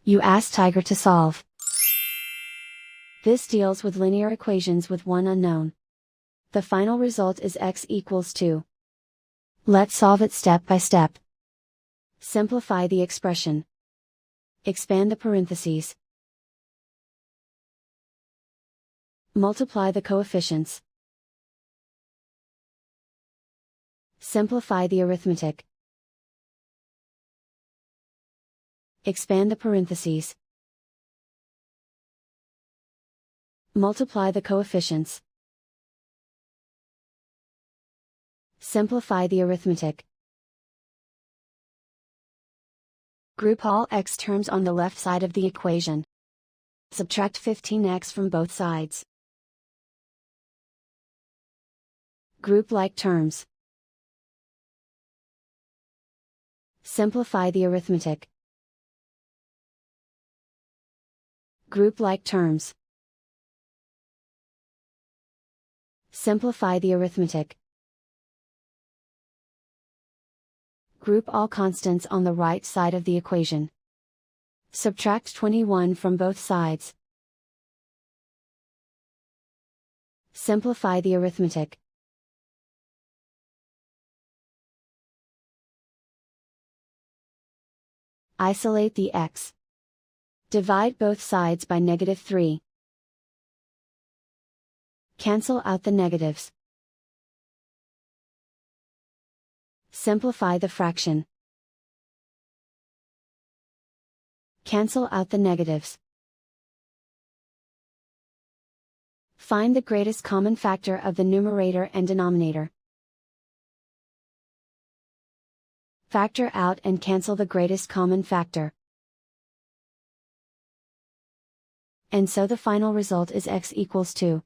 You ask Tiger to solve. This deals with linear equations with one unknown. The final result is x equals 2. Let's solve it step by step. Simplify the expression. Expand the parentheses. Multiply the coefficients. Simplify the arithmetic. Expand the parentheses. Multiply the coefficients. Simplify the arithmetic. Group all x terms on the left side of the equation. Subtract 15x from both sides. Group like terms. Simplify the arithmetic. Group like terms. Simplify the arithmetic. Group all constants on the right side of the equation. Subtract 21 from both sides. Simplify the arithmetic. Isolate the x. Divide both sides by -3. Cancel out the negatives. Simplify the fraction. Cancel out the negatives. Find the greatest common factor of the numerator and denominator. Factor out and cancel the greatest common factor. And so the final result is x equals 2.